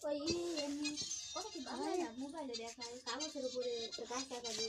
ওই এমনি কত কি বাংলায় না মোবাইলে দেখায় কাগজের উপরে একটা গাছ আঁকা দিয়ে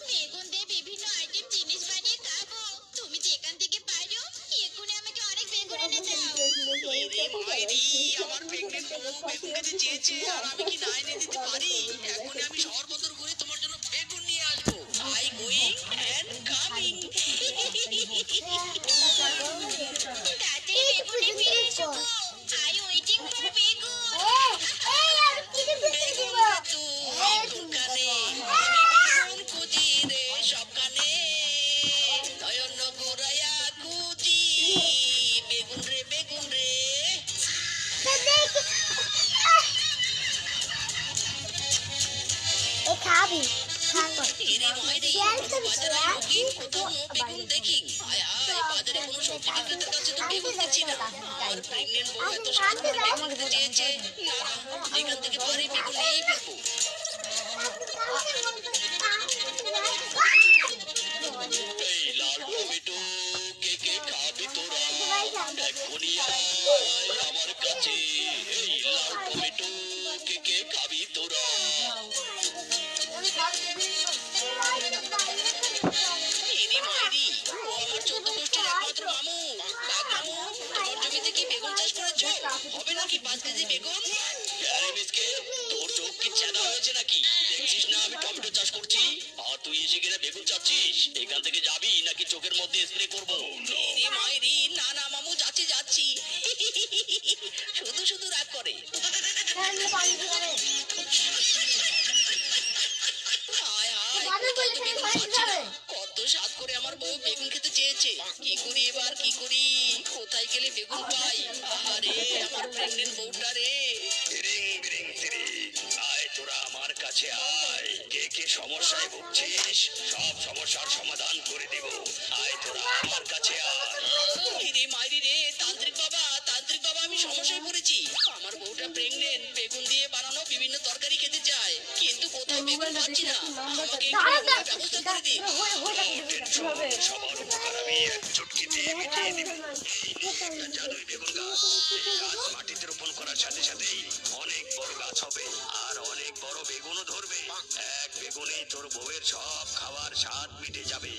বেগুন দিয়ে বিভিন্ন আইটেম জিনিস বানিয়ে খাবো। তুমি যেখান থেকে পারো এক্ষুনি আমাকে অনেক বেগুন এনে দাও। আমার প্রেগনেন্ট বউ বেগুন খেতে চেয়েছে আর আমি কি না এনে দিতে পারি? এখন আমি শহর বন্দর ঘুরে তোমার জন্য বেগুন নিয়ে আসবো। I going and coming. তাড়াতাড়ি বেগুনে ফিরে এসো গো। আই ওয়েটিং ফর বেগুন। বেগুন কানে বেগুন খুঁজি রে সবখানে। নয়ন ঘুরাইয়া খুঁজি বেগুন রে বেগুন রে। খাবি বেগুন দেখি আয় আয় বাজারে কোনো সবজি বিক্রেতার কাছে তো বেগুন দেখছি না। আর প্রেগনেন্ট বউ এত স্বাদ করে বেগুন খেতে চেয়েছে, না না এখান থেকে পারি বেগুন নিয়েই ফেলবো। এই লাল টমেটো কে কে খাবি তোরা? এক্ষুনি আয় আমার কাছে। এই লাল টমেটো কে কে খাবি তোরা? ইনি মাইরি ও আমার 14 গোষ্ঠীর একমাত্র মামু। বাঘ মামু, তোমার জমিতে কি বেগুন চাষ করেছো? হবে নাকি 5 কেজি বেগুন? আরে মিসকে, তোর চোখ কি চেনা হয়েছে নাকি? দেখছিস না আমি টমেটো চাষ করছি, আর তুই এসে কিনা বেগুন চাচ্ছিস? এখান থেকে যাবি নাকি চোখের মধ্যে স্প্রে করবো? ইনি মাইরি, না না মামু যাচ্ছি যাচ্ছি। শুধু শুধু রাগ করে। কত স্বাদ করে আমার বউ বেগুন খেতে চেয়েছে, কি করি এবার কি করি? কোথায় গেলে বেগুন পাই? আরে আমার প্রেগনেন্ট বউটা রে। আয় তোরা আমার কাছে আয়। কে কে সমস্যায় ভুগছিস সব সমস্যার সমাধান করে দেব। আয় তোরা আমার কাছে আয়। রে মাইরি রে, তান্ত্রিক বাবা আমি সমস্যায় পড়েছি। আমার বউটা প্রেগনেন্ট, বেগুন দিয়ে বানানো বিভিন্ন তরকারি খেতে চায়, কিন্তু কোথাও বেগুন পাচ্ছি না। আমাকে একটু ব্যবস্থা করে দিন। সবার উপকার আমি এক চটকিতে মিটিয়ে দেব। জাদুই বেগুন গাছ, এই গাছ মাটিতে রোপণ করার সাথে সাথেই অনেক বড় গাছ হবে আর অনেক বড় বেগুনও ধরবে। এক বেগুনেই তোর বউয়ের সব খাবার স্বাদ মিটে যাবে।